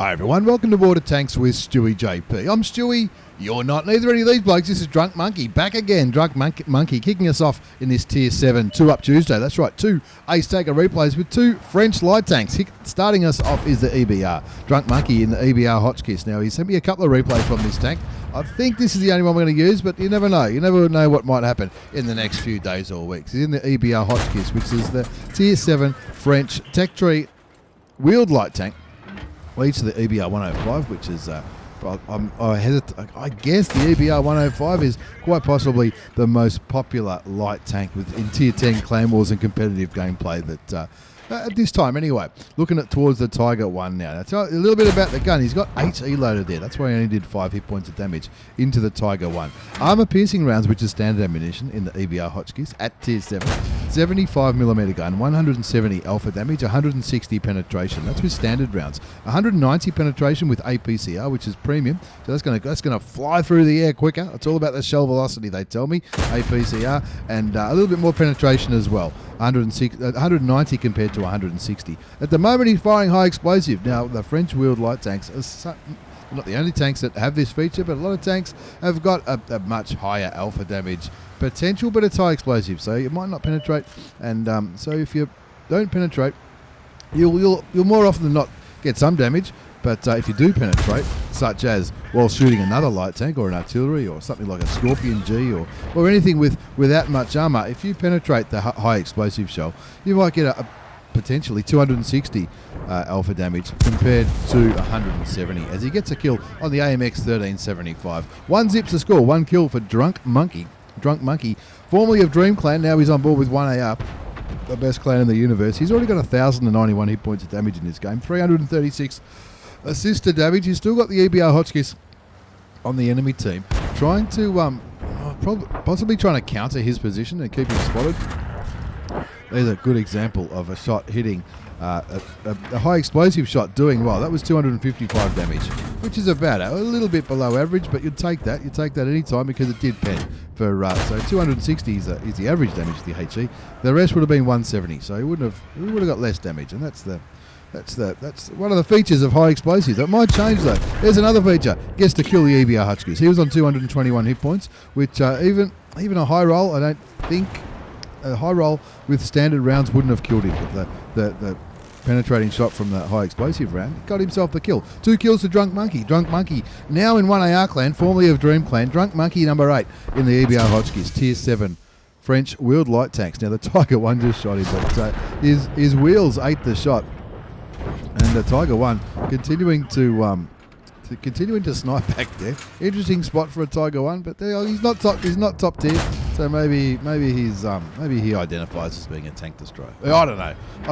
Hi everyone, welcome to Water Tanks with stewiejp. I'm Stewie, you're not, neither any of these blokes. This is Drunk Monkey, back again. Drunk Monkey kicking us off in this Tier 7 2-up Tuesday. That's right, two Ace Taker replays with two French light tanks. Starting us off is the EBR. Drunk Monkey in the EBR Hotchkiss. Now, he sent me a couple of replays from this tank. I think this is the only one we're going to use, but you never know. You never know what might happen in the next few days or weeks. He's in the EBR Hotchkiss, which is the Tier 7 French Tech Tree wheeled light tank. Leads to the EBR 105, which is, I guess the EBR 105 is quite possibly the most popular light tank in Tier 10 clan wars and competitive gameplay that at this time anyway. Looking towards the Tiger 1 now. Now, tell a little bit about the gun. He's got HE loaded there. That's why he only did 5 hit points of damage into the Tiger 1. Armor piercing rounds, which is standard ammunition in the EBR Hotchkiss at Tier 7. 75mm gun, 170 alpha damage, 160 penetration. That's with standard rounds. 190 penetration with APCR, which is premium. So that's gonna fly through the air quicker. It's all about the shell velocity, they tell me. APCR and a little bit more penetration as well. 190 compared to 160. At the moment, he's firing high explosive. Now, the French wheeled light tanks are not the only tanks that have this feature, but a lot of tanks have got a much higher alpha damage potential, but it's high explosive, so you might not penetrate. And so if you don't penetrate, you'll more often than not get some damage. But if you do penetrate, such as while shooting another light tank or an artillery or something like a Scorpion G or anything without much armor, if you penetrate the high explosive shell, you might get a potentially 260 alpha damage compared to 170 as he gets a kill on the AMX 1375. 1 zips to score, 1 kill for Drunk Monkey. Drunk Monkey, formerly of Dream Clan, now he's on board with 1AR, the best clan in the universe. He's already got 1,091 hit points of damage in this game, 336 assists to damage. He's still got the EBR Hotchkiss on the enemy team, trying to possibly trying to counter his position and keep him spotted. There's a good example of a shot hitting a high explosive shot doing well. That was 255 damage, which is about a little bit below average, but you'd take that. You'd take that any time because it did pen for so 260 is the average damage to the HE. The rest would have been 170, so he would have got less damage, and that's one of the features of high explosives. That might change though. There's another feature. Gets to kill the EBR Hotchkiss. He was on 221 hit points, which even a high roll, I don't think a high roll with standard rounds wouldn't have killed him. But the penetrating shot from the high explosive round got himself the kill. 2 kills to Drunk Monkey. Drunk Monkey now in 1AR clan, formerly of Dream Clan. Drunk Monkey number 8 in the EBR Hotchkiss, Tier 7 French wheeled light tanks. Now the Tiger 1 just shot him, but his wheels ate the shot. And the Tiger 1 continuing to snipe back there. Interesting spot for a Tiger 1, but he's not top tier. So maybe he identifies as being a tank destroyer. I don't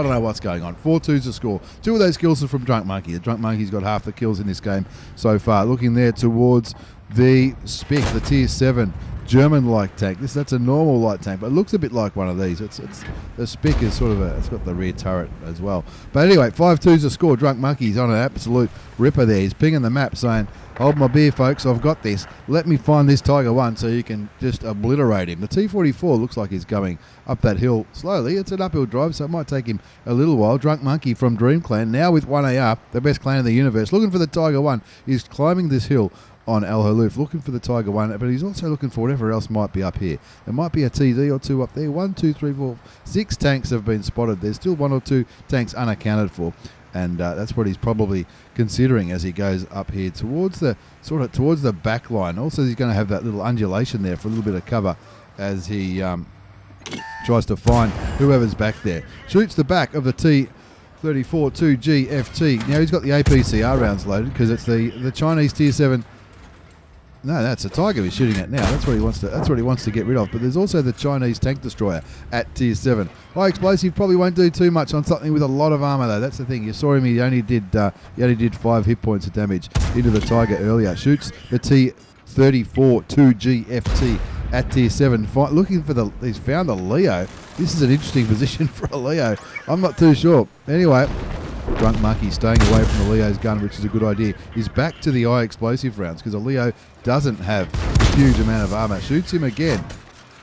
know what's going on. 4-2's the score. 2 of those kills are from Drunk Monkey. The Drunk Monkey's got half the kills in this game so far. Looking there towards the Spic, the Tier 7 German light tank. That's a normal light tank, but it looks a bit like one of these. It's the Spic is sort of it's got the rear turret as well. But anyway, 5-2's the score. Drunk Monkey's on an absolute ripper there. He's pinging the map saying, "Hold my beer, folks. I've got this. Let me find this Tiger 1 so you can just obliterate him." The T-44 looks like he's going up that hill slowly. It's an uphill drive, so it might take him a little while. Drunk Monkey from Dream Clan, now with 1AR, the best clan in the universe, looking for the Tiger 1. He's climbing this hill on El Haloof, looking for the Tiger 1, but he's also looking for whatever else might be up here. There might be a TD or 2 up there. 1, 2, 3, 4, 6 tanks have been spotted. There's still 1 or 2 tanks unaccounted for. And that's what he's probably considering as he goes up here towards the back line. Also, he's going to have that little undulation there for a little bit of cover as he tries to find whoever's back there. Shoots the back of the T-34 2GFT. Now he's got the APCR rounds loaded because it's the Chinese Tier 7. No, that's a Tiger he's shooting at now. That's what he wants to get rid of. But there's also the Chinese tank destroyer at Tier 7. High explosive probably won't do too much on something with a lot of armor though. That's the thing. You saw him. He only did 5 hit points of damage into the Tiger earlier. Shoots the T-34 2GFT at Tier 7. Looking for he's found a Leo. This is an interesting position for a Leo. I'm not too sure. Anyway, Drunk Monkey staying away from the Leo's gun, which is a good idea. He's back to the high explosive rounds because a Leo doesn't have a huge amount of armor. Shoots him again,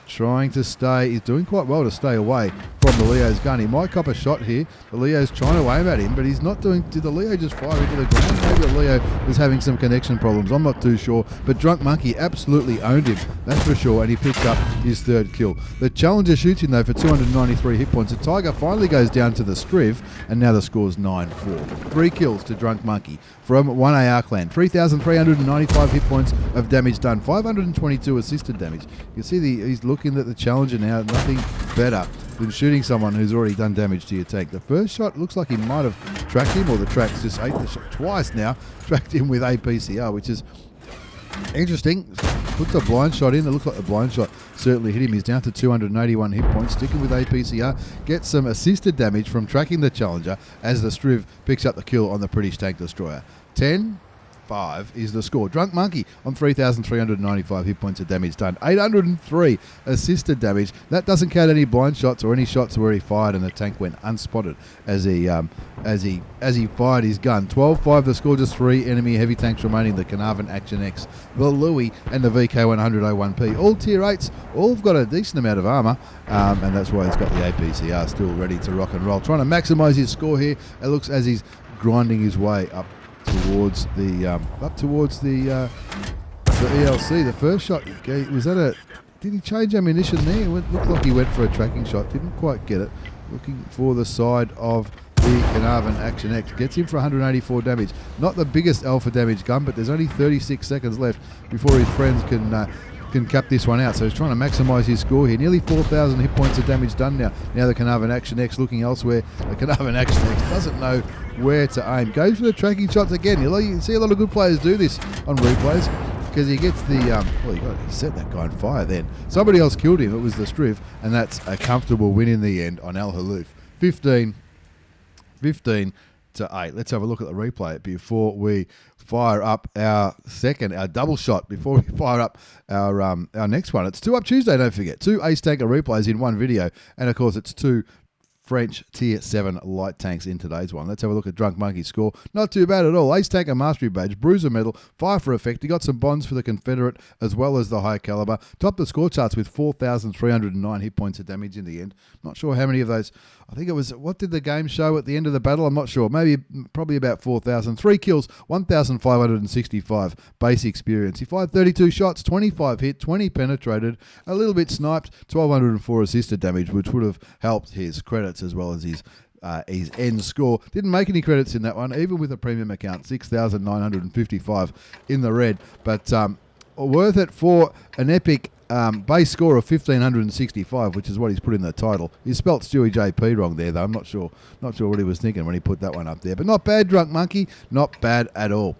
trying to stay. He's doing quite well to stay away from the Leo's gun. He might cop a shot here. The Leo's trying to aim at him, but he's not doing... Did the Leo just fire into the ground? Maybe the Leo was having some connection problems. I'm not too sure. But Drunk Monkey absolutely owned him, that's for sure, and he picked up his third kill. The Challenger shoots him, though, for 293 hit points. The Tiger finally goes down to the Striv, and now the score's 9-4. 3 kills to Drunk Monkey from 1AR clan. 3,395 hit points of damage done. 522 assisted damage. You can see he's looking at the Challenger now. Nothing better than shooting someone who's already done damage to your tank. The first shot looks like he might have tracked him, or the track's just ate the shot twice now. Tracked him with APCR, which is interesting. Puts a blind shot in. It looks like the blind shot certainly hit him. He's down to 281 hit points. Sticking with APCR. Gets some assisted damage from tracking the Challenger as the Striv picks up the kill on the British tank destroyer. 10-5 is the score. Drunk Monkey on 3,395 hit points of damage done. 803 assisted damage. That doesn't count any blind shots or any shots where he fired and the tank went unspotted as he fired his gun. 12-5 the score. Just 3 enemy heavy tanks remaining. The Carnarvon Action X, the Louis, and the VK100-01P. All tier 8s. All have got a decent amount of armour, and that's why he's got the APCR still ready to rock and roll. Trying to maximise his score here. It looks as he's grinding his way up towards the ELC. The first shot was that a... Did he change ammunition there? It looked like he went for a tracking shot. Didn't quite get it. Looking for the side of the Carnarvon Action X. Gets him for 184 damage. Not the biggest alpha damage gun, but there's only 36 seconds left before his friends can cap this one out. So he's trying to maximise his score here. Nearly 4,000 hit points of damage done now. Now the Carnarvon Action X looking elsewhere. The Carnarvon Action X doesn't know where to aim. Goes for the tracking shots again. You see a lot of good players do this on replays because he gets the... he set that guy on fire then. Somebody else killed him. It was the Striv, and that's a comfortable win in the end on Al Halouf. 15 to 8. Let's have a look at the replay before we fire up our double shot, before we fire up our next one. It's 2 Up Tuesday, don't forget. 2 Ace Tanker replays in one video, and of course it's 2 French Tier 7 light tanks in today's one. Let's have a look at Drunk Monkey's score. Not too bad at all. Ace Tanker Mastery Badge, Bruiser Medal, Fire for Effect. He got some bonds for the Confederate as well as the high caliber. Topped the score charts with 4,309 hit points of damage in the end. Not sure how many of those. I think it was, what did the game show at the end of the battle? I'm not sure. Probably about 4,000. 3 kills, 1,565 base experience. He fired 32 shots, 25 hit, 20 penetrated, a little bit sniped, 1,204 assisted damage, which would have helped his credits as well as his end score. Didn't make any credits in that one, even with a premium account. 6,955 in the red, but worth it for an epic base score of 1,565, which is what he's put in the title. He spelt stewiejp wrong there, though. I'm not sure what he was thinking when he put that one up there. But not bad, Drunk Monkey. Not bad at all.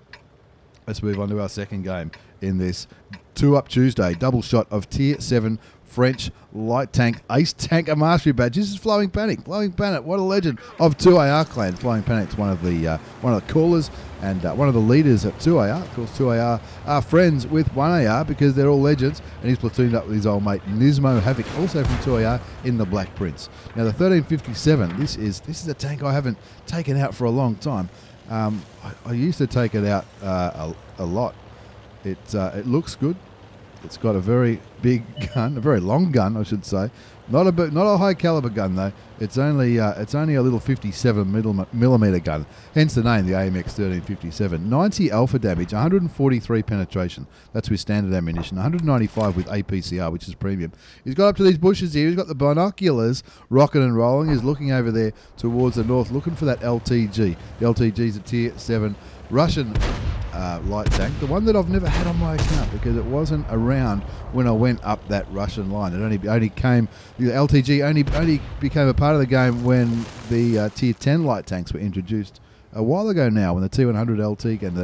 Let's move on to our second game in this 2 Up Tuesday. Double shot of Tier 7 French light tank Ace Tanker Mastery Badge. This is Flowing Panic. Flowing Panic, what a legend of 2AR clan. Flowing Panic's one of the callers and one of the leaders at 2AR. Of course, 2AR are friends with 1AR because they're all legends, and he's platooned up with his old mate Nismo Havoc, also from 2AR, in the Black Prince. Now the 1357. This is a tank I haven't taken out for a long time. I used to take it out a lot. It looks good. It's got a very big gun, a very long gun, I should say. Not a high caliber gun though. It's only a little 57 millimeter gun. Hence the name, the AMX 1357. 90 alpha damage, 143 penetration. That's with standard ammunition. 195 with APCR, which is premium. He's got up to these bushes here. He's got the binoculars rocking and rolling. He's looking over there towards the north, looking for that LTG. The LTG is a Tier 7 Russian light tank, the one that I've never had on my account because it wasn't around when I went up that Russian line. It only came, the LTG only became a part of the game when the Tier 10 light tanks were introduced a while ago now, when the T100 LT and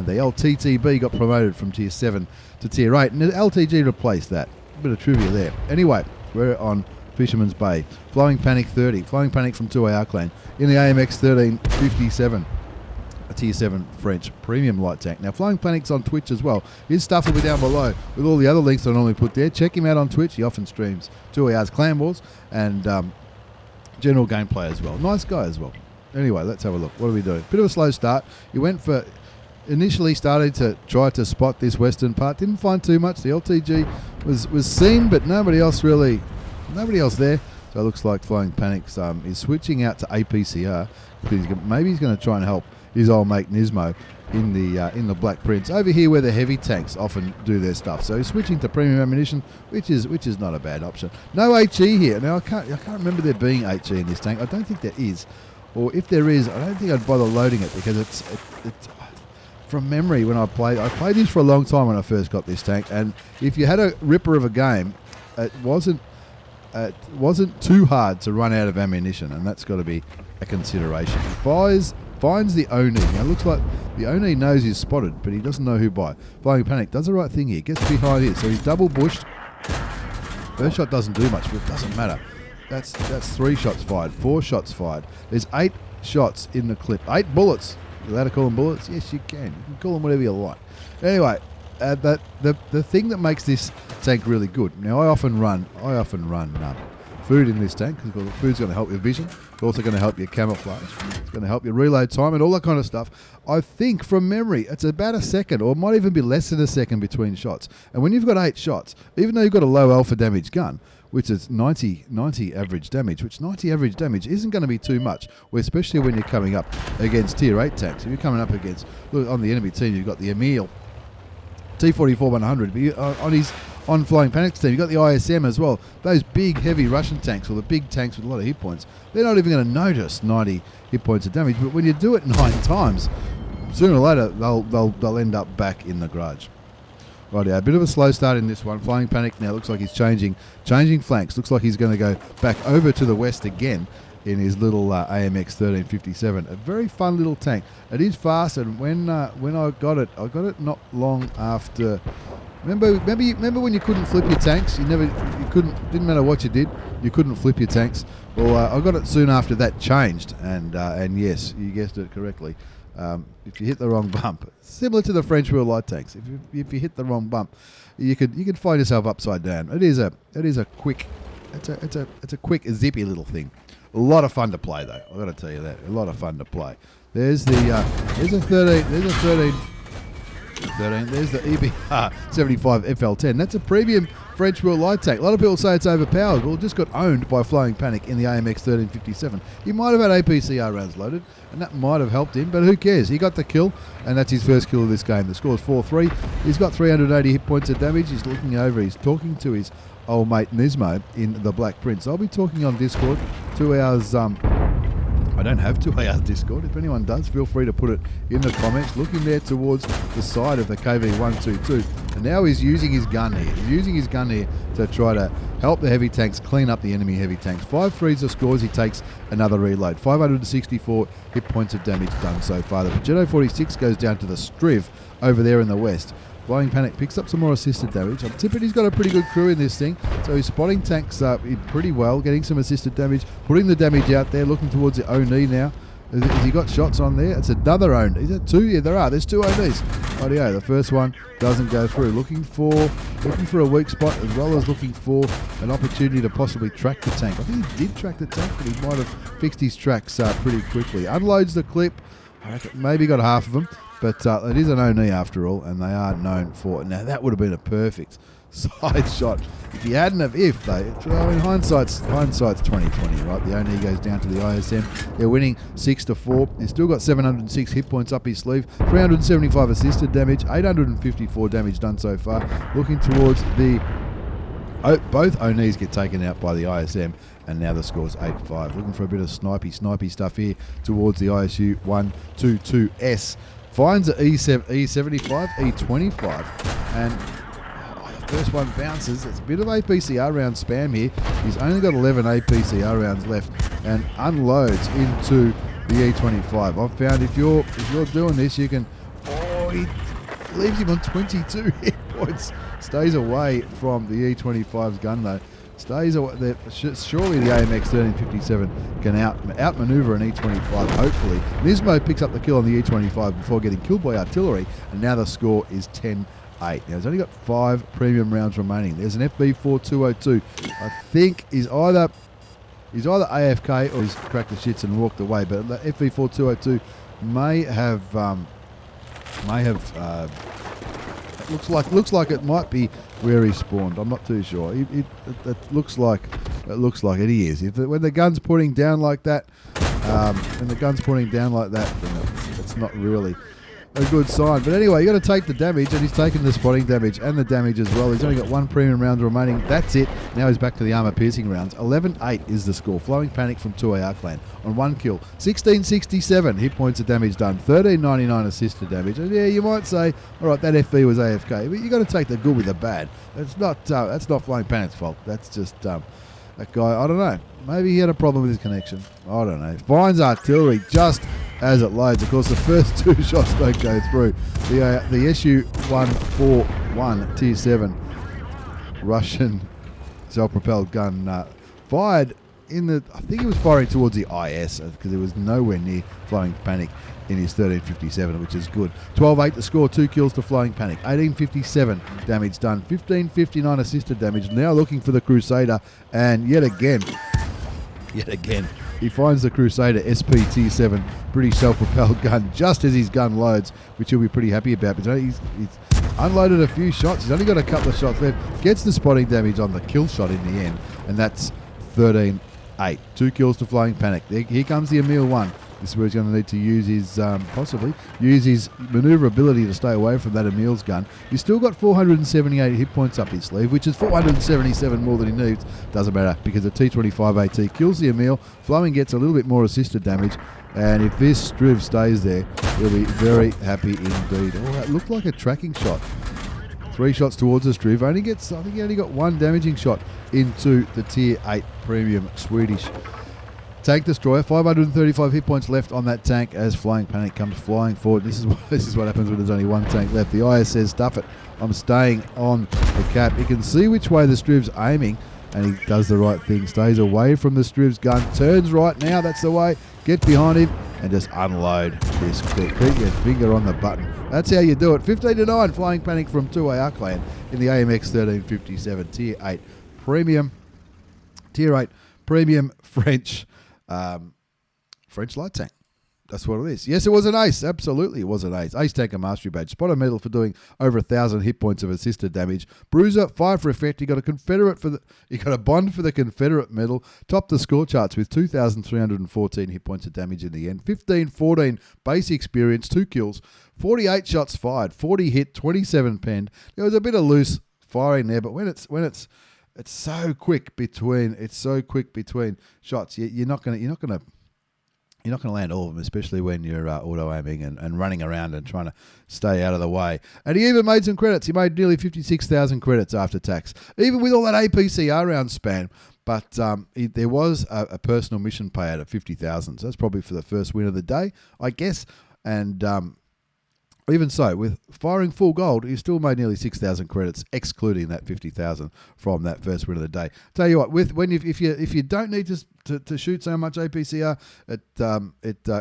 the LTTB got promoted from Tier 7 to Tier 8, and the LTG replaced that. A bit of trivia there. Anyway, we're on Fisherman's Bay. Flowing Panic 30. Flowing Panic from 2AR clan in the AMX 1357. A Tier 7 French premium light tank. Now, Flowing Panic's on Twitch as well. His stuff will be down below with all the other links I normally put there. Check him out on Twitch. He often streams 2AR's Clan Wars and general gameplay as well. Nice guy as well. Anyway, let's have a look. What are we doing? Bit of a slow start. He went for... Initially started to try to spot this western part. Didn't find too much. The LTG was seen, but nobody else there. So So it looks like Flying Panics is switching out to APCR because maybe he's going to try and help his old mate Nismo in the Black Prince over here where the heavy tanks often do their stuff. So he's switching to premium ammunition, which is not a bad option. No HE here. Now I can't remember there being HE in this tank. I don't think there is, or if there is, I don't think I'd bother loading it because it's from memory when I played this for a long time when I first got this tank, and if you had a ripper of a game, it wasn't too hard to run out of ammunition, and that's got to be a consideration. Finds the Oni. Now it looks like the Oni knows he's spotted, but he doesn't know who by. Flying Panic does the right thing here. Gets behind here, so he's double bushed. First shot doesn't do much, but it doesn't matter. That's 3 shots fired, 4 shots fired. There's 8 shots in the clip, 8 bullets. You allowed to call them bullets? Yes, you can. You can call them whatever you like. Anyway, the thing that makes this tank really good. Now I often run food in this tank because the food's going to help your vision. It's also going to help your camouflage. It's going to help your reload time and all that kind of stuff. I think from memory, it's about a second, or it might even be less than a second between shots. And when you've got 8 shots, even though you've got a low alpha damage gun, which is 90 average damage, which 90 average damage isn't going to be too much, especially when you're coming up against tier 8 tanks. If you're coming up against, look, on the enemy team, you've got the Emil T-44-100, but on Flying Panic's team, you've got the ISM as well. Those big, heavy Russian tanks, or the big tanks with a lot of hit points, they're not even going to notice 90 hit points of damage. But when you do it 9 times, sooner or later, they'll end up back in the garage. Right, a bit of a slow start in this one. Flying Panic now looks like he's changing flanks. Looks like he's going to go back over to the west again in his little AMX 1357. A very fun little tank. It is fast, and when I got it not long after. Remember when you couldn't flip your tanks? Didn't matter what you did, you couldn't flip your tanks. Well, I got it soon after that changed, and yes, you guessed it correctly. If you hit the wrong bump, similar to the French wheel light tanks, if you hit the wrong bump, you could find yourself upside down. It is a quick, it's a quick zippy little thing. A lot of fun to play though. I got to tell you that, a lot of fun to play. There's a 13. There's the EBR 75 FL10. That's a premium French wheel light tank. A lot of people say it's overpowered. Well, it just got owned by Flying Panic in the AMX 1357. He might have had APCR rounds loaded, and that might have helped him, but who cares? He got the kill, and that's his first kill of this game. The score's 4-3. He's got 380 hit points of damage. He's looking over. He's talking to his old mate Nismo in the Black Prince. I'll be talking on Discord 2 hours. I don't have 2 hours Discord. If anyone does, feel free to put it in the comments. Looking there towards the side of the KV-122. And now he's using his gun here. He's using his gun here to try to help the heavy tanks clean up the enemy heavy tanks. 5-3s the scores. He takes another reload. 564 hit points of damage done so far. The Peugeot 46 goes down to the Striv over there in the west. Flying Panic picks up some more assisted damage. I'm tipping he's got a pretty good crew in this thing. So he's spotting tanks pretty well, getting some assisted damage, putting the damage out there, looking towards the Oni now. Has he got shots on there? It's another Oni. Is that 2? Yeah, there are. There's 2 Onis. Rightio, the first one doesn't go through. Looking for a weak spot, as well as looking for an opportunity to possibly track the tank. I think he did track the tank, but he might have fixed his tracks pretty quickly. Unloads the clip. I reckon maybe got half of them. But it is an Oni after all, and they are known for it. Now, that would have been a perfect side shot if you hadn't have I mean, hindsight's 2020, right? The Oni goes down to the ISM. They're winning 6-4. He's still got 706 hit points up his sleeve, 375 assisted damage, 854 damage done so far. Looking towards the... both Onis get taken out by the ISM, and now the score's 8-5. Looking for a bit of snipey stuff here towards the ISU 122S. Finds the E75, E25, and the first one bounces. It's a bit of APCR round spam here. He's only got 11 APCR rounds left, and unloads into the E25. I've found if you're doing this, you can. Oh, he leaves him on 22 hit points. Stays away from the E25's gun though. Stays away. Surely the AMX 1357 can outmaneuver an E25, hopefully. Nismo picks up the kill on the E25 before getting killed by artillery, and now the score is 10-8. Now, he's only got 5 premium rounds remaining. There's an FB4202. I think he's either AFK or he's cracked the shits and walked away, but the FB4202 may have Looks like it might be where he spawned. I'm not too sure. It looks like it. He is. When the gun's pointing down like that, then it's not really a good sign. But anyway, you got to take the damage, and he's taken the spotting damage and the damage as well. He's only got 1 premium round remaining. That's it. Now he's back to the armor piercing rounds. 11-8 is the score. Flowing Panic from 2AR Clan on 1 kill. 1667 hit points of damage done. 1399 assisted damage. And yeah, you might say, all right, that FV was AFK, but you got to take the good with the bad. That's not Flowing Panic's fault. That's just that guy. I don't know. Maybe he had a problem with his connection. I don't know. Finds artillery just as it loads. Of course, the first 2 shots don't go through. The SU-141 Tier 7 Russian self-propelled gun fired in the... I think he was firing towards the IS because it was nowhere near Flowing Panic in his 1357, which is good. 12-8 to score, 2 kills to Flowing Panic. 1857 damage done. 1559 assisted damage. Now looking for the Crusader, and yet again, he finds the Crusader SPT 7 British self-propelled gun just as his gun loads, which he'll be pretty happy about. But he's unloaded a few shots. He's only got a couple of shots left. Gets the spotting damage on the kill shot in the end, and that's 13-8. 2 kills to Flowing Panic. Here comes the Emil 1. This is where he's going to need to use his, possibly, use his maneuverability to stay away from that Emil's gun. He's still got 478 hit points up his sleeve, which is 477 more than he needs. Doesn't matter, because the T25 AT kills the Emil. Flowing gets a little bit more assisted damage, and if this Striv stays there, he'll be very happy indeed. Oh, that looked like a tracking shot. 3 shots towards the Striv. I think he only got 1 damaging shot into the Tier 8 Premium Swedish Tank Destroyer. 535 hit points left on that tank as Flowing Panic comes flying forward. This is what happens when there's only 1 tank left. The IS says, stuff it. I'm staying on the cap. You can see which way the Striv's aiming, and he does the right thing. Stays away from the Striv's gun. Turns right now. That's the way. Get behind him and just unload this quick. Keep your finger on the button. That's how you do it. 15-9 Flowing Panic from 2AR Clan in the AMX 1357 Tier 8 Premium. Tier 8 Premium French light tank. That's what it is. Yes, it was an ace. Absolutely, it was an ace. Ace Tanker Mastery Badge. Spotter medal for doing over 1,000 hit points of assisted damage. Bruiser, 5 for effect. You got a bond for the Confederate medal. Topped the score charts with 2,314 hit points of damage in the end. 15-14 base experience, 2 kills, 48 shots fired, 40 hit, 27 penned. There was a bit of loose firing there, but when it's so quick between shots, you're not gonna land all of them, especially when you're auto aiming and running around and trying to stay out of the way. And he even made some credits. He made nearly 56,000 credits after tax, even with all that APCR round spam. But there was a personal mission payout of 50,000. So that's probably for the first win of the day, I guess. And even so, with firing full gold, he still made nearly 6,000 credits, excluding that 50,000 from that first win of the day. Tell you what, if you don't need to shoot so much APCR, it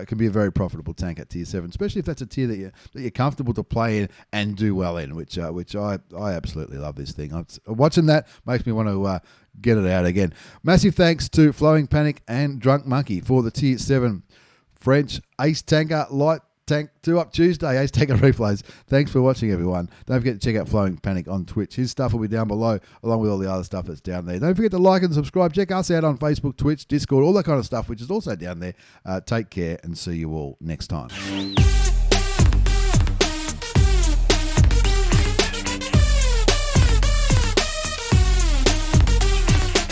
can be a very profitable tank at Tier 7, especially if that's a tier that you're comfortable to play in and do well in, which I absolutely love this thing. Watching that makes me want to get it out again. Massive thanks to Flowing Panic and Drunk Monkey for the Tier 7 French Ace Tanker Light Tank 2 Up Tuesday, Ace Tanker replays. Thanks for watching, everyone. Don't forget to check out Flowing Panic on Twitch. His stuff will be down below, along with all the other stuff that's down there. Don't forget to like and subscribe. Check us out on Facebook, Twitch, Discord, all that kind of stuff, which is also down there. Take care and see you all next time.